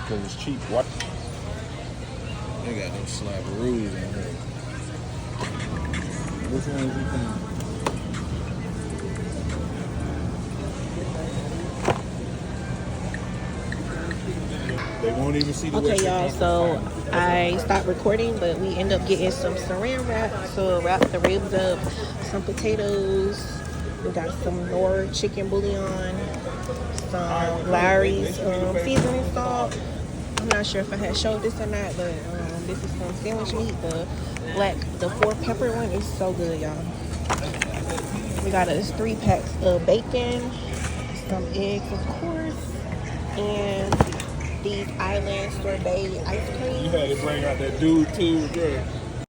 because it's cheap. What? They got them slabberoos in here. Which ones you think? They won't even see the Okay, y'all, so I stopped recording, but we end up getting some saran wrap to wrap the ribs up, some potatoes, we got some Nor chicken bouillon, some Larry's seasoning salt. I'm not sure if I had showed this or not, but this is some sandwich meat, the 4-pepper one is so good, y'all. We got us 3 packs of bacon, some eggs, of course, and these island sorbet ice cream. You had to bring out that dude too, girl.